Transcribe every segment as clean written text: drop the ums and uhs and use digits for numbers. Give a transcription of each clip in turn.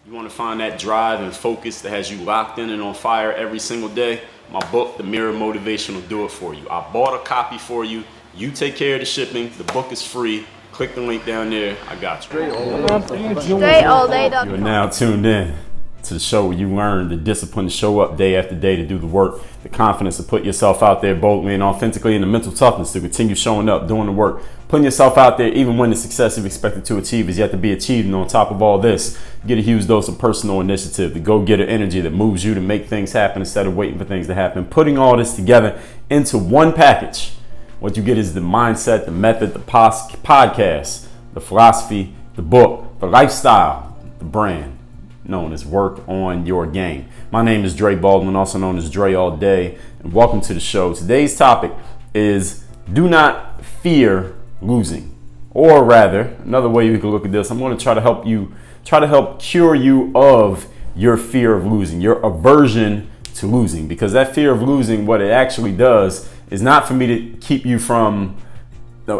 You want to find that drive and focus that has you locked in and on fire every single day? My book, The Mirror Motivation, will do it for you. I bought a copy for you. You take care of the shipping. The book is free. Click the link down there. I got you. DreAllDay.com. You're now tuned in to the show where you learn the discipline to show up day after day to do the work, the confidence to put yourself out there boldly and authentically, and the mental toughness to continue showing up, doing the work, putting yourself out there even when the success you've expected to achieve is yet to be achieved. And on top of all this, get a huge dose of personal initiative, the go-getter energy that moves you to make things happen instead of waiting for things to happen. Putting all this together into one package, what you get is the mindset, the method, the podcast, the philosophy, the book, the lifestyle, the brand, known as Work on Your Game. My name is Dre Baldwin, also known as Dre All Day, and welcome to the show. Today's topic is do not fear losing. Or rather, another way you can look at this, I'm going to try to help cure you of your fear of losing, your aversion to losing, because that fear of losing, what it actually does is not for me to keep you from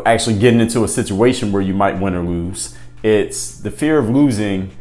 actually getting into a situation where you might win or lose. It's the fear of losing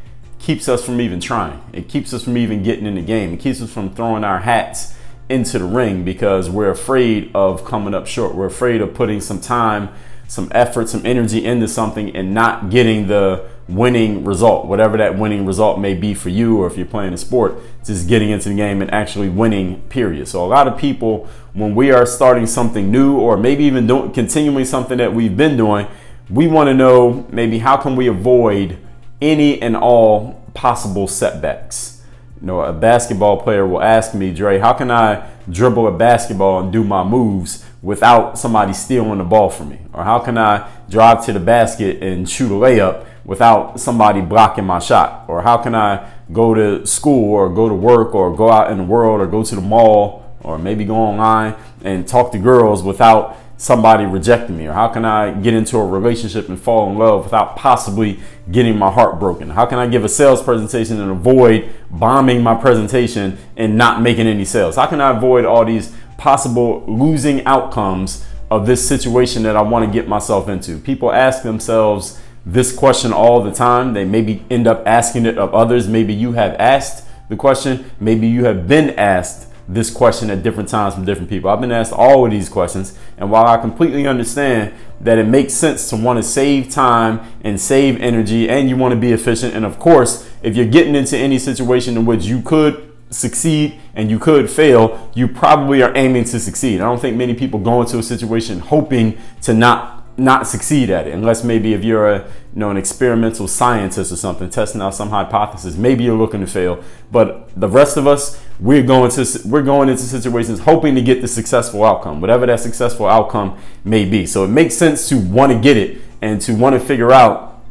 keeps us from even trying. It keeps us from even getting in the game. It keeps us from throwing our hats into the ring because we're afraid of coming up short. We're afraid of putting some time, some effort, some energy into something and not getting the winning result, whatever that winning result may be for you, or if you're playing a sport, just getting into the game and actually winning, period. So a lot of people, when we are starting something new, or maybe even continuing something that we've been doing, we want to know maybe how can we avoid any and all possible setbacks. You know, a basketball player will ask me, Dre, how can I dribble a basketball and do my moves without somebody stealing the ball from me? Or how can I drive to the basket and shoot a layup without somebody blocking my shot? Or how can I go to school or go to work or go out in the world or go to the mall or maybe go online and talk to girls without somebody rejecting me? Or how can I get into a relationship and fall in love without possibly getting my heart broken? How can I give a sales presentation and avoid bombing my presentation and not making any sales? How can I avoid all these possible losing outcomes of this situation that I want to get myself into? People ask themselves this question all the time. They maybe end up asking it of others. Maybe you have asked the question. Maybe you have been asked this question at different times from different people. I've been asked all of these questions, and while I completely understand that it makes sense to want to save time and save energy, and you want to be efficient, and of course, if you're getting into any situation in which you could succeed and you could fail, you probably are aiming to succeed. I don't think many people go into a situation hoping to not succeed at it, unless maybe if you're an experimental scientist or something testing out some hypothesis, maybe you're looking to fail. But the rest of us, we're going into situations hoping to get the successful outcome, whatever that successful outcome may be. So it makes sense to want to get it and to want to figure out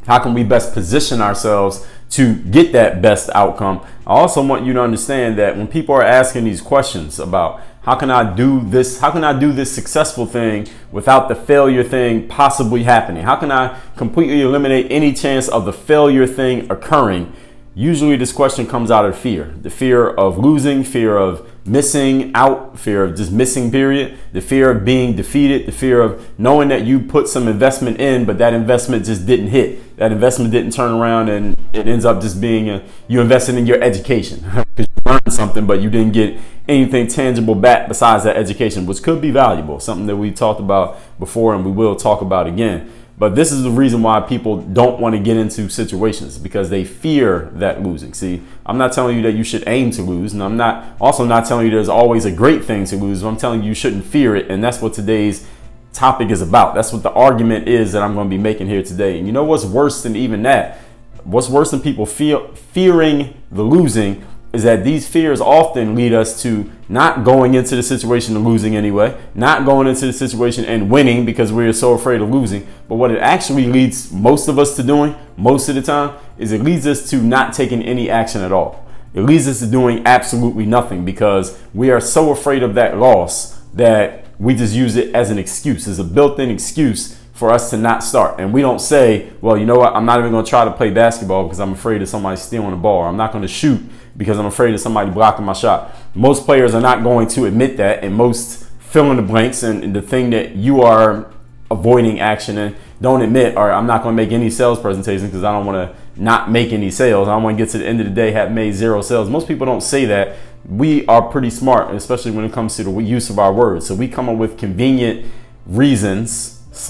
how can we best position ourselves to get that best outcome. I also want you to understand that when people are asking these questions about how can I do this successful thing without the failure thing possibly happening? How can I completely eliminate any chance of the failure thing occurring? Usually this question comes out of fear. The fear of losing, fear of missing out, fear of just missing, period. The fear of being defeated, the fear of knowing that you put some investment in, but that investment just didn't hit. That investment didn't turn around and it ends up just being you invested in your education because you learned something, but you didn't get anything tangible back besides that education, which could be valuable, something that we talked about before and we will talk about again. But this is the reason why people don't want to get into situations, because they fear that losing. See, I'm not telling you that you should aim to lose, and I'm not telling you there's always a great thing to lose. I'm telling you shouldn't fear it, and that's what today's topic is about. That's what the argument is that I'm going to be making here today. And you know what's worse than even that? What's worse than people fearing the losing is that these fears often lead us to not going into the situation and losing anyway, not going into the situation and winning because we're so afraid of losing. But what it actually leads most of us to doing most of the time is it leads us to not taking any action at all. It leads us to doing absolutely nothing because we are so afraid of that loss that we just use it as an excuse, as a built-in excuse for us to not start. And we don't say, well, you know what, I'm not even going to try to play basketball because I'm afraid of somebody stealing the ball. Or I'm not going to shoot because I'm afraid of somebody blocking my shot. Most players are not going to admit that, and most fill in the blanks and the thing that you are avoiding action and don't admit, or I'm not going to make any sales presentation because I don't want to not make any sales. I don't want to get to the end of the day, have made 0 sales. Most people don't say that. We are pretty smart, especially when it comes to the use of our words. So we come up with convenient reasons /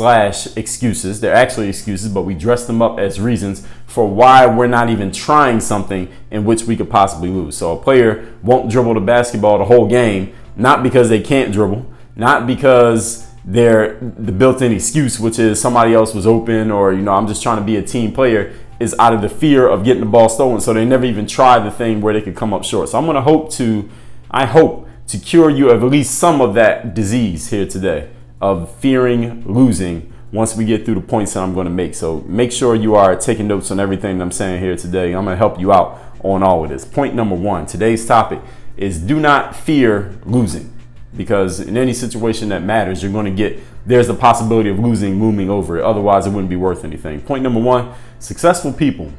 excuses. They're actually excuses, but we dress them up as reasons for why we're not even trying something in which we could possibly lose. So a player won't dribble the basketball the whole game, not because they can't dribble, not because they're the built-in excuse, which is somebody else was open, or, I'm just trying to be a team player, is out of the fear of getting the ball stolen. So they never even try the thing where they could come up short. So I'm going to I hope to cure you of at least some of that disease here today, of fearing losing, once we get through the points that I'm going to make. So make sure you are taking notes on everything that I'm saying here today. I'm going to help you out on all of this. Point number 1, today's topic is do not fear losing, because in any situation that matters, there's the possibility of losing looming over it. Otherwise, it wouldn't be worth anything. Point number 1, successful people.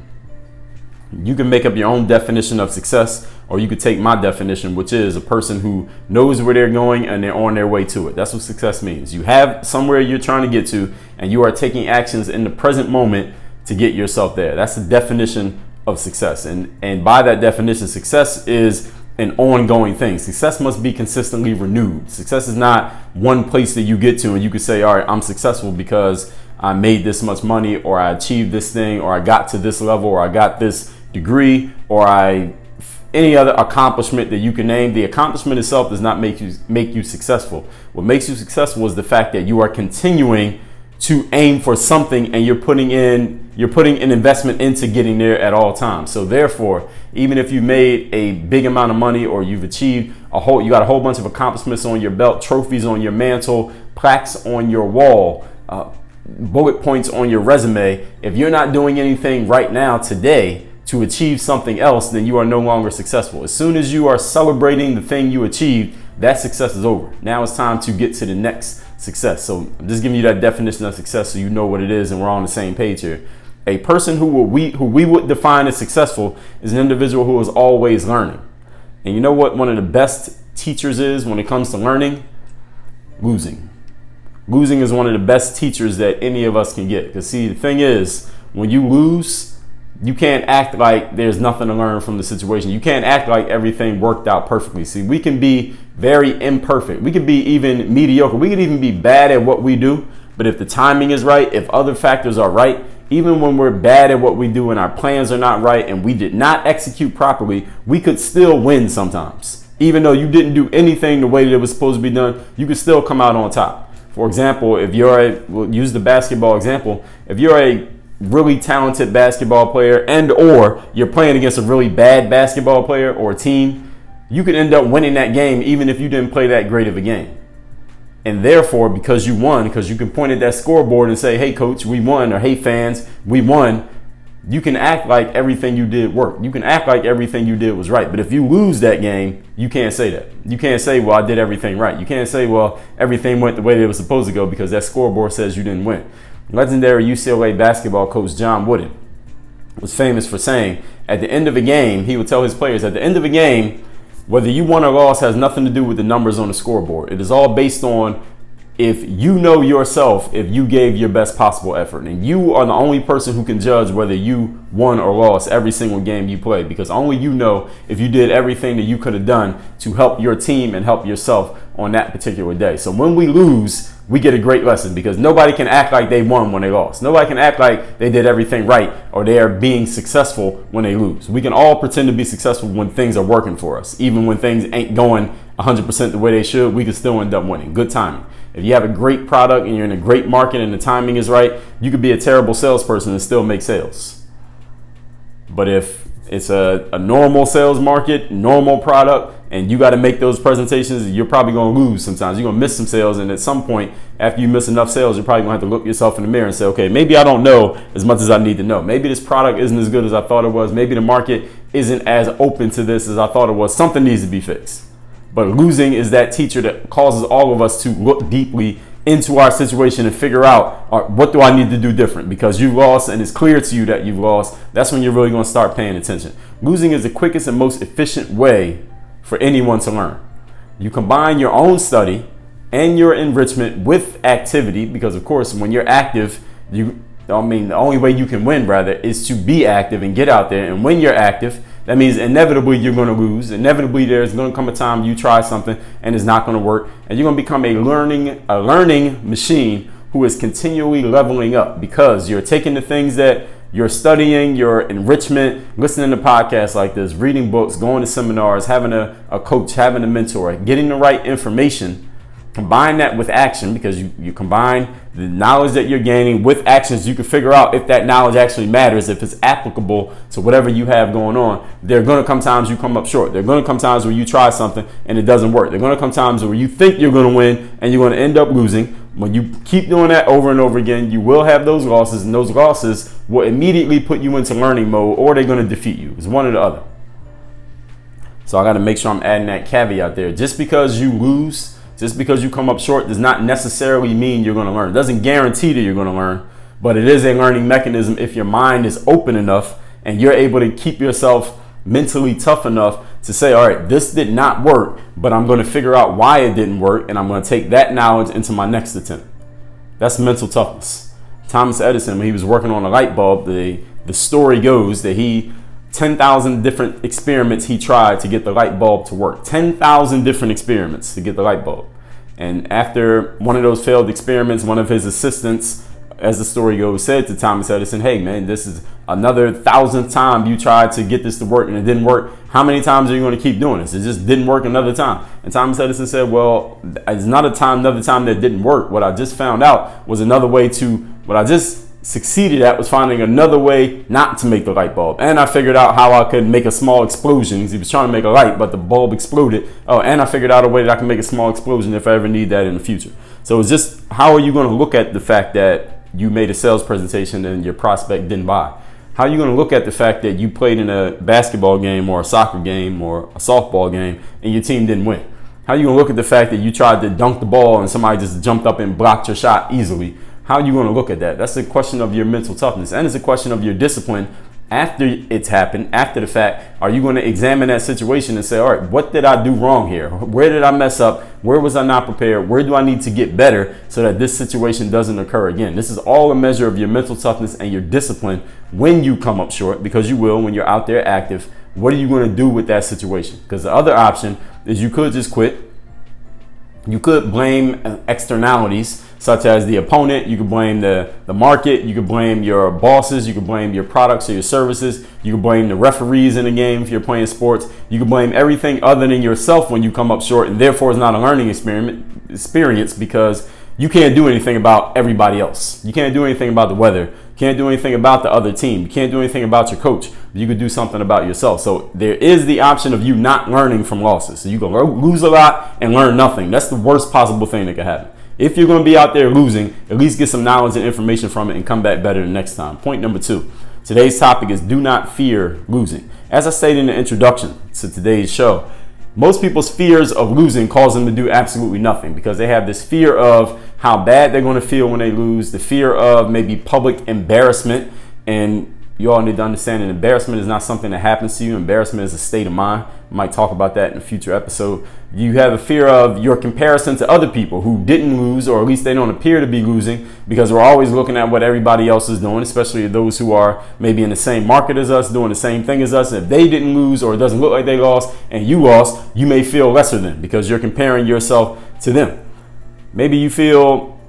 You can make up your own definition of success, or you could take my definition, which is a person who knows where they're going and they're on their way to it. That's what success means. You have somewhere you're trying to get to, and you are taking actions in the present moment to get yourself there. That's the definition of success. And by that definition, success is an ongoing thing. Success must be consistently renewed. Success is not one place that you get to and you can say, all right, I'm successful because I made this much money, or I achieved this thing, or I got to this level, or I got this degree, or any other accomplishment that you can name. The accomplishment itself does not make you successful. What makes you successful is the fact that you are continuing to aim for something, and you're putting an investment into getting there at all times. So therefore, even if you made a big amount of money, or you've achieved you got a whole bunch of accomplishments on your belt, trophies on your mantle, plaques on your wall, bullet points on your resume, if you're not doing anything right now today to achieve something else, then you are no longer successful. As soon as you are celebrating the thing you achieved, that success is over. Now it's time to get to the next success. So I'm just giving you that definition of success so you know what it is and we're on the same page here. A person who we would define as successful is an individual who is always learning. And you know what one of the best teachers is when it comes to learning? Losing. Losing is one of the best teachers that any of us can get. Because see, the thing is, when you lose, you can't act like there's nothing to learn from the situation. You can't act like everything worked out perfectly. See, we can be very imperfect. We can be even mediocre. We can even be bad at what we do. But if the timing is right, if other factors are right, even when we're bad at what we do and our plans are not right and we did not execute properly, we could still win sometimes. Even though you didn't do anything the way that it was supposed to be done, you could still come out on top. For example, we'll use the basketball example. If you're a really talented basketball player or you're playing against a really bad basketball player or team, you could end up winning that game even if you didn't play that great of a game. And therefore, because you won, because you can point at that scoreboard and say, hey coach, we won, or hey fans, we won, you can act like everything you did worked. You can act like everything you did was right. But if you lose that game, you can't say that. You can't say, well, I did everything right. You can't say, well, everything went the way it was supposed to go, because that scoreboard says you didn't win. Legendary UCLA basketball coach John Wooden was famous for saying, at the end of a game, he would tell his players, at the end of a game, whether you won or lost has nothing to do with the numbers on the scoreboard. It is all based on if you know yourself, if you gave your best possible effort. And you are the only person who can judge whether you won or lost every single game you play, because only you know if you did everything that you could have done to help your team and help yourself on that particular day. So when we lose, we get a great lesson, because nobody can act like they won when they lost. Nobody can act like they did everything right or they are being successful when they lose. We can all pretend to be successful when things are working for us. Even when things ain't going 100% the way they should, we can still end up winning. Good timing. If you have a great product and you're in a great market and the timing is right, you could be a terrible salesperson and still make sales. But if it's a normal sales market, normal product, and you got to make those presentations, you're probably going to lose sometimes. You're going to miss some sales. And at some point, after you miss enough sales, you're probably going to have to look yourself in the mirror and say, okay, maybe I don't know as much as I need to know. Maybe this product isn't as good as I thought it was. Maybe the market isn't as open to this as I thought it was. Something needs to be fixed. But losing is that teacher that causes all of us to look deeply into our situation and figure out, what do I need to do different? Because you lost and it's clear to you that you've lost. That's when you're really going to start paying attention. Losing is the quickest and most efficient way for anyone to learn. You combine your own study and your enrichment with activity, because of course, when you're active, I mean, the only way you can win, rather, is to be active and get out there. And when you're active, that means inevitably you're going to lose. Inevitably, there's going to come a time you try something and it's not going to work. And you're going to become a learning machine who is continually leveling up, because you're taking the things that you're studying, your enrichment, listening to podcasts like this, reading books, going to seminars, having a coach, having a mentor, getting the right information. Combine that with action, because you combine the knowledge that you're gaining with actions. You can figure out if that knowledge actually matters, if it's applicable to whatever you have going on. There are going to come times you come up short. There are going to come times where you try something and it doesn't work. There are going to come times where you think you're going to win and you're going to end up losing. When you keep doing that over and over again, you will have those losses, and those losses will immediately put you into learning mode, or they're going to defeat you. It's one or the other. So I got to make sure I'm adding that caveat there. Just because you lose, just because you come up short, does not necessarily mean you're going to learn. It doesn't guarantee that you're going to learn, but it is a learning mechanism if your mind is open enough and you're able to keep yourself mentally tough enough to say, all right, this did not work, but I'm going to figure out why it didn't work, and I'm going to take that knowledge into my next attempt. That's mental toughness. Thomas Edison, when he was working on a light bulb, the story goes that 10,000 different experiments he tried to get the light bulb to work. 10,000 different experiments to get the light bulb. And after one of those failed experiments, one of his assistants, as the story goes, said to Thomas Edison, hey man, this is another 1,000th time you tried to get this to work and it didn't work. How many times are you going to keep doing this? It just didn't work another time. And Thomas Edison said, well, it's not another time that didn't work. What I just found out was what I just succeeded at was finding another way not to make the light bulb. And I figured out how I could make a small explosion. He was trying to make a light, but the bulb exploded. Oh, and I figured out a way that I can make a small explosion if I ever need that in the future. So it's just, how are you going to look at the fact that you made a sales presentation and your prospect didn't buy? How are you going to look at the fact that you played in a basketball game or a soccer game or a softball game and your team didn't win? How are you going to look at the fact that you tried to dunk the ball and somebody just jumped up and blocked your shot easily? How are you going to look at that? That's a question of your mental toughness, and it's a question of your discipline after it's happened, after the fact. Are you going to examine that situation and say, all right, what did I do wrong here? Where did I mess up? Where was I not prepared? Where do I need to get better so that this situation doesn't occur again? This is all a measure of your mental toughness and your discipline when you come up short, because you will when you're out there active. What are you going to do with that situation? Because the other option is you could just quit. You could blame externalities such as the opponent. You could blame the market. You could blame your bosses. You could blame your products or your services. You could blame the referees in the game if you're playing sports. You could blame everything other than yourself when you come up short, and therefore it's not a learning experience because you can't do anything about everybody else. You can't do anything about the weather. You can't do anything about the other team. You can't do anything about your coach. You could do something about yourself. So there is the option of you not learning from losses. So you can lose a lot and learn nothing. That's the worst possible thing that could happen. If you're going to be out there losing, at least get some knowledge and information from it and come back better the next time. Point number 2. Today's topic is do not fear losing. As I stated in the introduction to today's show, most people's fears of losing cause them to do absolutely nothing because they have this fear of how bad they're going to feel when they lose, the fear of maybe public embarrassment. And you all need to understand that embarrassment is not something that happens to you. Embarrassment is a state of mind. I might talk about that in a future episode. You have a fear of your comparison to other people who didn't lose, or at least they don't appear to be losing, because we're always looking at what everybody else is doing, especially those who are maybe in the same market as us, doing the same thing as us. And if they didn't lose, or it doesn't look like they lost and you lost, you may feel lesser than because you're comparing yourself to them. Maybe you feel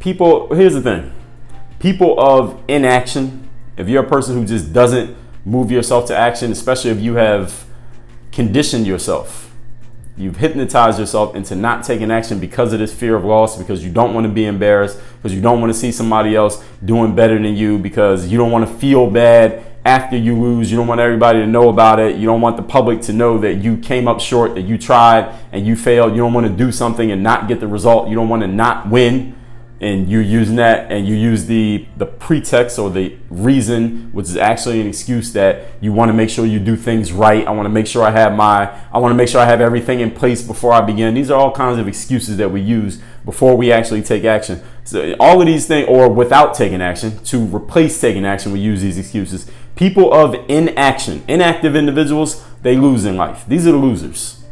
here's the thing. People of inaction, if you're a person who just doesn't move yourself to action, especially if you have conditioned yourself, you've hypnotized yourself into not taking action because of this fear of loss, because you don't want to be embarrassed, because you don't want to see somebody else doing better than you, because you don't want to feel bad after you lose. You don't want everybody to know about it. You don't want the public to know that you came up short, that you tried and you failed. You don't want to do something and not get the result. You don't want to not win. And you're using that, and you use the pretext or the reason, which is actually an excuse, that you want to make sure you do things right. I want to make sure I have everything in place before I begin. These are all kinds of excuses that we use before we actually take action. So all of these things, or without taking action, to replace taking action, we use these excuses. People of inaction, inactive individuals, they lose in life. These are the losers.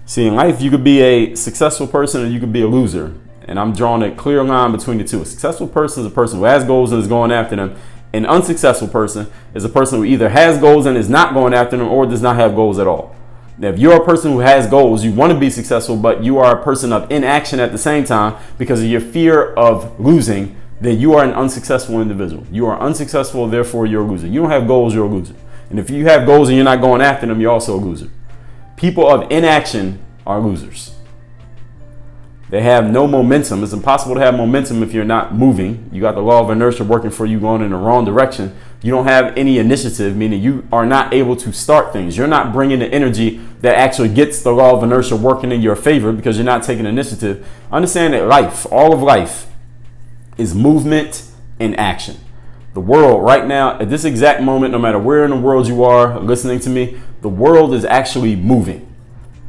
See, in life, you could be a successful person or you could be a loser. And I'm drawing a clear line between the two. A successful person is a person who has goals and is going after them. An unsuccessful person is a person who either has goals and is not going after them or does not have goals at all. Now, if you're a person who has goals, you want to be successful, but you are a person of inaction at the same time because of your fear of losing, then you are an unsuccessful individual. You are unsuccessful, therefore you're a loser. You don't have goals, you're a loser. And if you have goals and you're not going after them, you're also a loser. People of inaction are losers. They have no momentum. It's impossible to have momentum if you're not moving. You got the law of inertia working for you, going in the wrong direction. You don't have any initiative, meaning you are not able to start things. You're not bringing the energy that actually gets the law of inertia working in your favor because you're not taking initiative. Understand that life, all of life, is movement and action. The world right now, at this exact moment, no matter where in the world you are listening to me, the world is actually moving.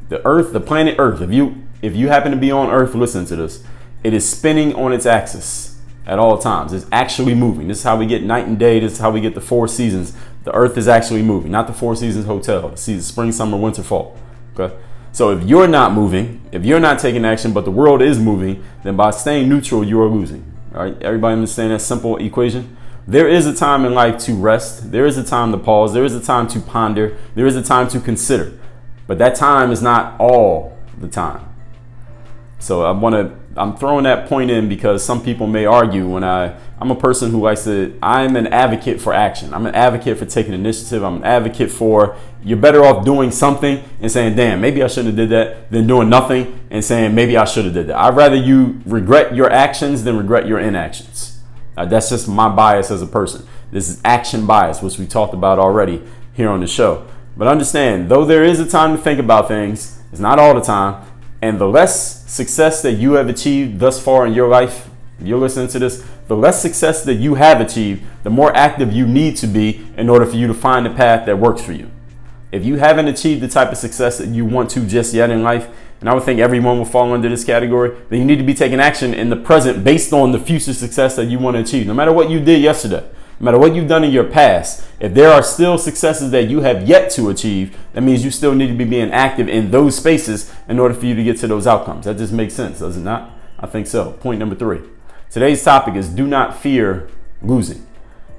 The earth, the planet Earth, if you happen to be on Earth, listen to this. It is spinning on its axis at all times. It's actually moving. This is how we get night and day. This is how we get the 4 seasons. The Earth is actually moving, not the 4 seasons hotel. The season, spring, summer, winter, fall. Okay. So if you're not moving, if you're not taking action, but the world is moving, then by staying neutral, you are losing. All right. Everybody understand that simple equation? There is a time in life to rest. There is a time to pause. There is a time to ponder. There is a time to consider. But that time is not all the time. So I'm throwing that point in because some people may argue when I'm a person who likes to, I'm an advocate for action. I'm an advocate for taking initiative. I'm an advocate for you're better off doing something and saying, damn, maybe I shouldn't have did that than doing nothing and saying, maybe I should have did that. I'd rather you regret your actions than regret your inactions. That's just my bias as a person. This is action bias, which we talked about already here on the show. But understand, though there is a time to think about things, it's not all the time. And the less success that you have achieved thus far in your life, if you're listening to this, the less success that you have achieved, the more active you need to be in order for you to find a path that works for you. If you haven't achieved the type of success that you want to just yet in life, and I would think everyone will fall under this category, then you need to be taking action in the present based on the future success that you want to achieve. No matter what you did yesterday, no matter what you've done in your past, if there are still successes that you have yet to achieve, that means you still need to be being active in those spaces in order for you to get to those outcomes. That just makes sense, does it not? I think so. Point number 3. Today's topic is do not fear losing.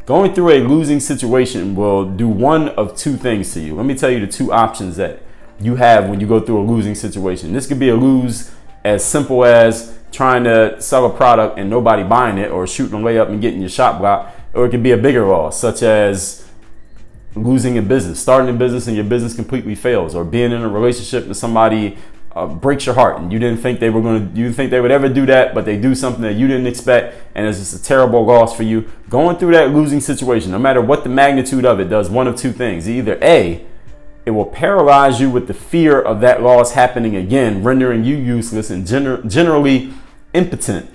Going through a losing situation will do one of 2 things to you. Let me tell you the 2 options that you have when you go through a losing situation. This could be a lose as simple as trying to sell a product and nobody buying it, or shooting a layup and getting your shot blocked. Or it could be a bigger loss, such as losing a business, starting a business and your business completely fails, or being in a relationship and somebody breaks your heart and you didn't think they would ever do that, but they do something that you didn't expect, and it's just a terrible loss for you. Going through that losing situation, no matter what the magnitude of it, does one of 2 things. Either A, it will paralyze you with the fear of that loss happening again, rendering you useless and generally impotent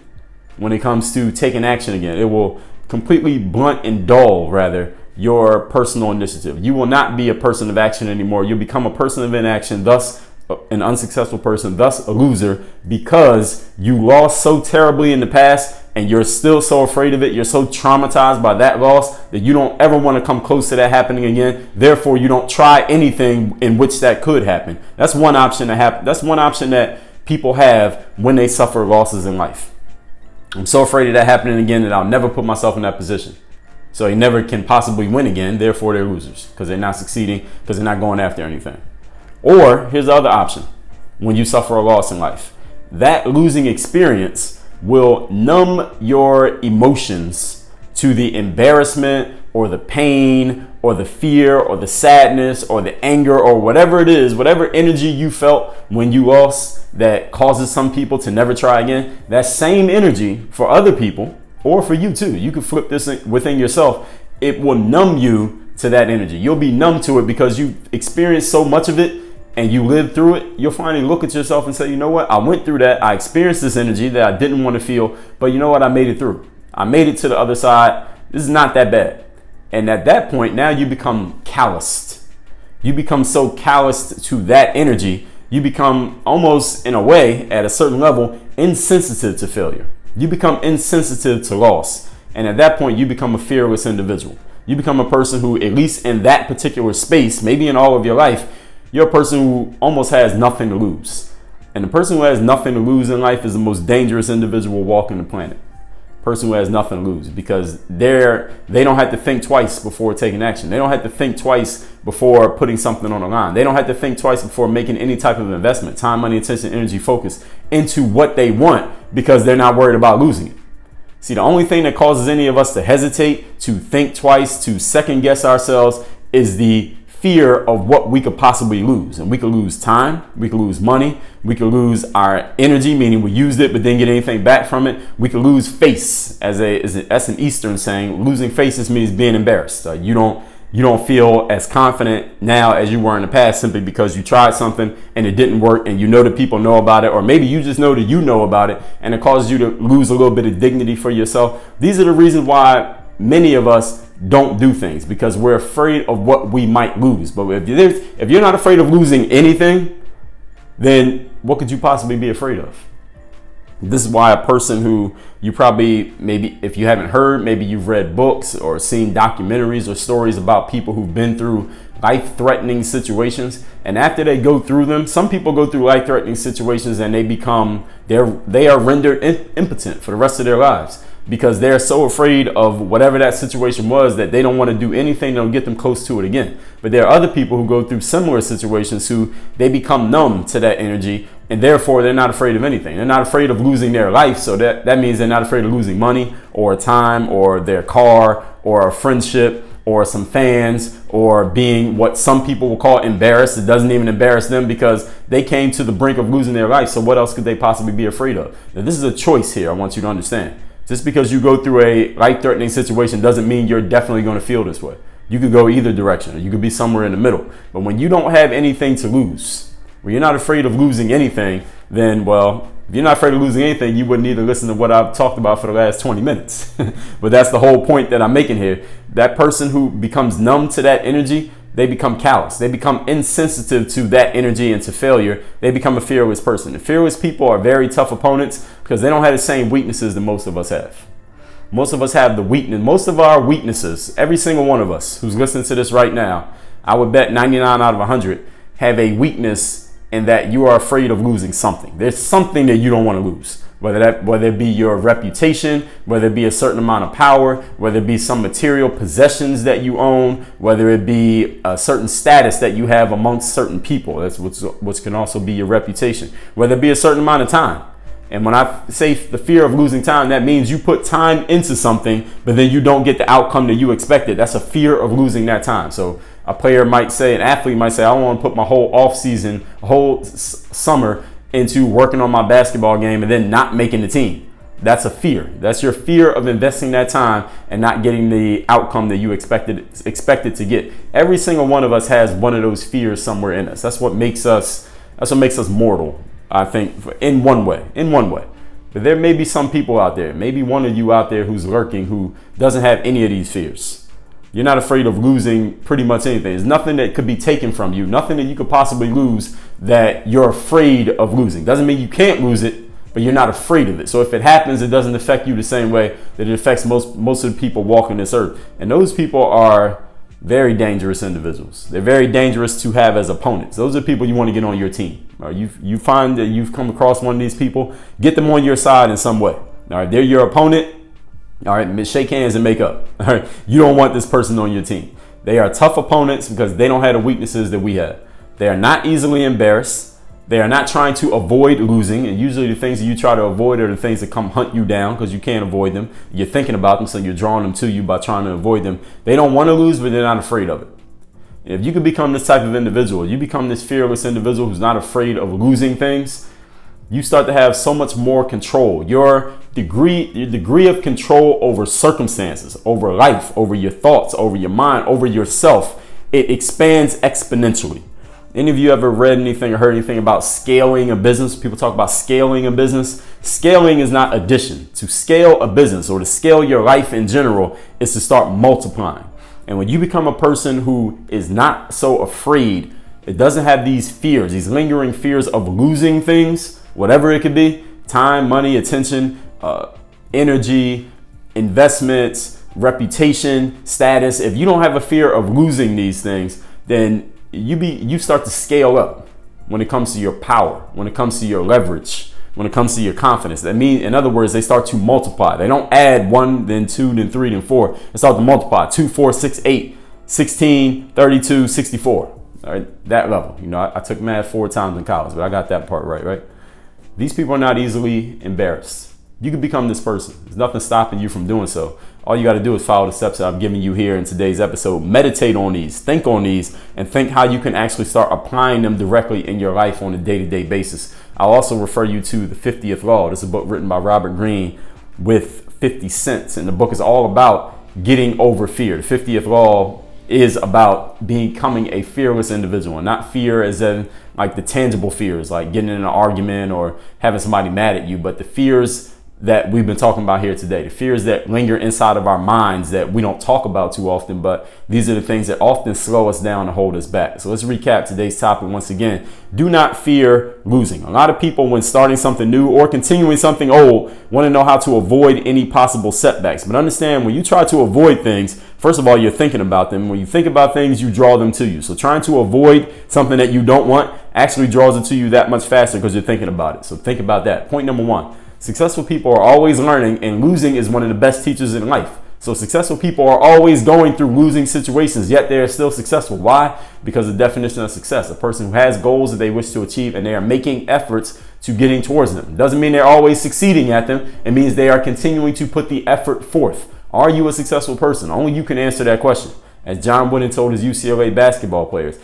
when it comes to taking action again. It will completely blunt and dull, rather, your personal initiative. You will not be a person of action anymore. You'll become a person of inaction, thus an unsuccessful person, thus a loser, because you lost so terribly in the past and you're still so afraid of it. You're so traumatized by that loss that you don't ever want to come close to that happening again. Therefore, you don't try anything in which that could happen. That's one option that happen. That's one option that people have when they suffer losses in life. I'm so afraid of that happening again that I'll never put myself in that position. So they never can possibly win again. Therefore, they're losers because they're not succeeding, because they're not going after anything. Or here's the other option. When you suffer a loss in life, that losing experience will numb your emotions to the embarrassment or the pain or the fear or the sadness or the anger or whatever it is, whatever energy you felt when you lost that causes some people to never try again. That same energy for other people, or for you too, you can flip this within yourself. It will numb you to that energy. You'll be numb to it because you've experienced so much of it and you lived through it. You'll finally look at yourself and say, you know what? I went through that. I experienced this energy that I didn't want to feel, but you know what? I made it through. I made it to the other side. This is not that bad. And at that point, now you become calloused. You become so calloused to that energy. You become almost, in a way, at a certain level, insensitive to failure. You become insensitive to loss. And at that point, you become a fearless individual. You become a person who, at least in that particular space, maybe in all of your life, you're a person who almost has nothing to lose. And the person who has nothing to lose in life is the most dangerous individual walking the planet. Person who has nothing to lose, because they don't have to think twice before taking action. They don't have to think twice before putting something on the line. They don't have to think twice before making any type of investment, time, money, attention, energy, focus into what they want, because they're not worried about losing it. See, the only thing that causes any of us to hesitate, to think twice, to second guess ourselves is the fear of what we could possibly lose. And we could lose time, we could lose money, we could lose our energy, meaning we used it but didn't get anything back from it. We could lose face, that's an Eastern saying. Losing faces means being embarrassed. You don't feel as confident now as you were in the past, simply because you tried something and it didn't work, and you know that people know about it, or maybe you just know that you know about it, and it causes you to lose a little bit of dignity for yourself. These are the reasons why many of us don't do things, because we're afraid of what we might lose. But if you're not afraid of losing anything, then what could you possibly be afraid of? This is why a person who you probably, maybe if you haven't heard, maybe you've read books or seen documentaries or stories about people who've been through life-threatening situations, and after they go through them, some people go through life-threatening situations and they are rendered impotent for the rest of their lives, because they're so afraid of whatever that situation was that they don't want to do anything that'll get them close to it again. But there are other people who go through similar situations who they become numb to that energy, and therefore they're not afraid of anything. They're not afraid of losing their life, so that means they're not afraid of losing money or time or their car or a friendship or some fans, or being what some people will call embarrassed. It doesn't even embarrass them, because they came to the brink of losing their life. So what else could they possibly be afraid of? Now, this is a choice here. I want you to understand. Just because you go through a life-threatening situation doesn't mean you're definitely going to feel this way. You could go either direction, or you could be somewhere in the middle. But when you don't have anything to lose, when you're not afraid of losing anything, then, well, if you're not afraid of losing anything, you wouldn't need to listen to what I've talked about for the last 20 minutes. But that's the whole point that I'm making here. That person who becomes numb to that energy, they become callous. They become insensitive to that energy and to failure. They become a fearless person. And fearless people are very tough opponents, because they don't have the same weaknesses that most of us have. Most of us have the weakness. Most of our weaknesses, every single one of us who's listening to this right now, I would bet 99 out of 100 have a weakness in that you are afraid of losing something. There's something that you don't want to lose. Whether it be your reputation, whether it be a certain amount of power, whether it be some material possessions that you own, whether it be a certain status that you have amongst certain people. That's which can also be your reputation. Whether it be a certain amount of time. And when I say the fear of losing time, that means you put time into something, but then you don't get the outcome that you expected. That's a fear of losing that time. So a player might say, an athlete might say, I want to put my whole off season, whole summer into working on my basketball game and then not making the team. That's a fear. That's your fear of investing that time and not getting the outcome that you expected to get. Every single one of us has one of those fears somewhere in us. That's what makes us mortal, I think, in one way. But there may be some people out there, maybe one of you out there who's lurking, who doesn't have any of these fears. You're not afraid of losing pretty much anything. There's nothing that could be taken from you, nothing that you could possibly lose that you're afraid of losing. Doesn't mean you can't lose it, but you're not afraid of it. So if it happens, it doesn't affect you the same way that it affects most of the people walking this earth. And those people are very dangerous individuals. They're very dangerous to have as opponents. Those are people you want to get on your team. You find that you've come across one of these people, get them on your side in some way. All right, they're your opponent. All right, shake hands and make up. All right, you don't want this person on your team. They are tough opponents because they don't have the weaknesses that we have. They are not easily embarrassed. They are not trying to avoid losing. And usually the things that you try to avoid are the things that come hunt you down because you can't avoid them. You're thinking about them, so you're drawing them to you by trying to avoid them. They don't want to lose, but they're not afraid of it. If you can become this type of individual, you become this fearless individual who's not afraid of losing things, you start to have so much more control. Your degree of control over circumstances, over life, over your thoughts, over your mind, over yourself, it expands exponentially. Any of you ever read anything or heard anything about scaling a business? People talk about scaling a business. Scaling is not addition. To scale a business or to scale your life in general is to start multiplying. And when you become a person who is not so afraid, it doesn't have these fears, these lingering fears of losing things, whatever it could be, time, money, attention, energy, investments, reputation, status. If you don't have a fear of losing these things, then you start to scale up. when it comes to your power, when it comes to your leverage, when it comes to your confidence. That means, in other words, they start to multiply. They don't add 1, then 2, then 3, then 4. They start to multiply. 2, 4, 6, 8, 16, 32, 64. All right, that level. You know, I took math 4 times in college, but I got that part right? These people are not easily embarrassed. You can become this person. There's nothing stopping you from doing so. All you got to do is follow the steps that I'm giving you here in today's episode. Meditate on these, think on these, and think how you can actually start applying them directly in your life on a day-to-day basis. I'll also refer you to The 50th Law. This is a book written by Robert Greene with 50 Cent. And the book is all about getting over fear. The 50th Law is about becoming a fearless individual, and not fear as in like the tangible fears, like getting in an argument or having somebody mad at you, but the fears that we've been talking about here today, the fears that linger inside of our minds that we don't talk about too often, but these are the things that often slow us down and hold us back. So let's recap today's topic once again. Do not fear losing. A lot of people, when starting something new or continuing something old, want to know how to avoid any possible setbacks. But understand, when you try to avoid things, first of all, you're thinking about them. When you think about things, you draw them to you. So trying to avoid something that you don't want actually draws it to you that much faster because you're thinking about it. So think about that. Point number 1. Successful people are always learning, and losing is one of the best teachers in life. So successful people are always going through losing situations, yet they are still successful. Why? Because the definition of success, a person who has goals that they wish to achieve and they are making efforts to getting towards them. Doesn't mean they're always succeeding at them. It means they are continuing to put the effort forth. Are you a successful person? Only you can answer that question. As John Wooden told his UCLA basketball players,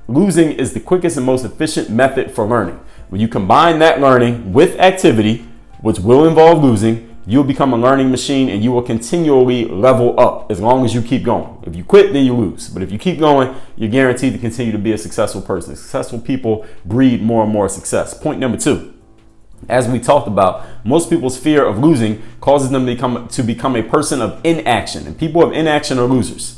losing is the quickest and most efficient method for learning. When you combine that learning with activity, which will involve losing, you'll become a learning machine and you will continually level up as long as you keep going. If you quit, then you lose. But if you keep going, you're guaranteed to continue to be a successful person. Successful people breed more and more success. Point number 2. As we talked about, most people's fear of losing causes them to become a person of inaction. And people of inaction are losers.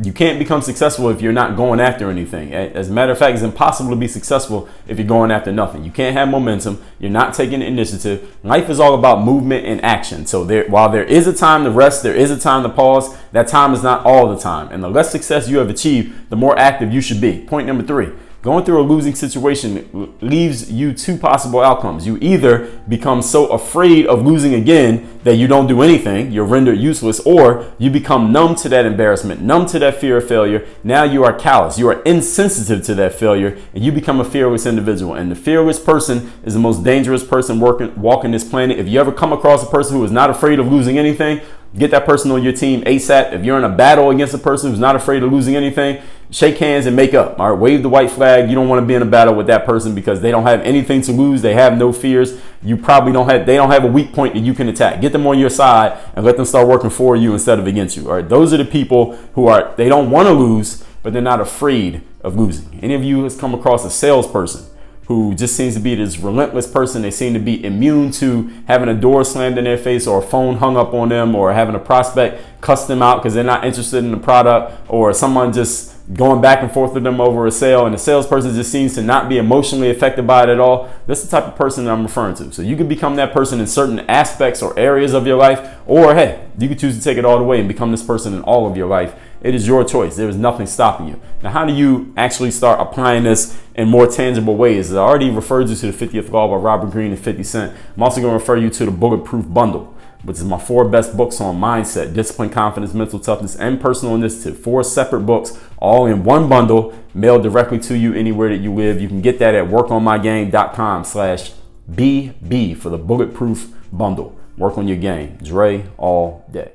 You can't become successful if you're not going after anything. As a matter of fact, it's impossible to be successful if you're going after nothing. You can't have momentum. You're not taking initiative. Life is all about movement and action. So while there is a time to rest, there is a time to pause. That time is not all the time. And the less success you have achieved, the more active you should be. Point number 3. Going through a losing situation leaves you 2 possible outcomes. You either become so afraid of losing again that you don't do anything, you're rendered useless, or you become numb to that embarrassment, numb to that fear of failure. Now you are callous, you are insensitive to that failure, and you become a fearless individual. And the fearless person is the most dangerous person walking this planet. If you ever come across a person who is not afraid of losing anything, get that person on your team ASAP. If you're in a battle against a person who's not afraid of losing anything, shake hands and make up. All right, wave the white flag. You don't want to be in a battle with that person because they don't have anything to lose. They have no fears. They don't have a weak point that you can attack. Get them on your side and let them start working for you instead of against you. All right, those are the people who they don't want to lose, but they're not afraid of losing. Any of you has come across a salesperson who just seems to be this relentless person? They seem to be immune to having a door slammed in their face or a phone hung up on them or having a prospect cuss them out because they're not interested in the product, or someone just going back and forth with them over a sale, and the salesperson just seems to not be emotionally affected by it at all. That's the type of person that I'm referring to. So you could become that person in certain aspects or areas of your life, or hey, you could choose to take it all the way and become this person in all of your life. It is your choice. There is nothing stopping you. Now, how do you actually start applying this in more tangible ways? As I already referred you to the 50th Law by Robert Greene and 50 Cent. I'm also going to refer you to the Bulletproof Bundle, which is my 4 best books on mindset, discipline, confidence, mental toughness, and personal initiative. 4 separate books, all in one bundle, mailed directly to you anywhere that you live. You can get that at workonmygame.com/BB for the Bulletproof Bundle. Work on your game. Dre all day.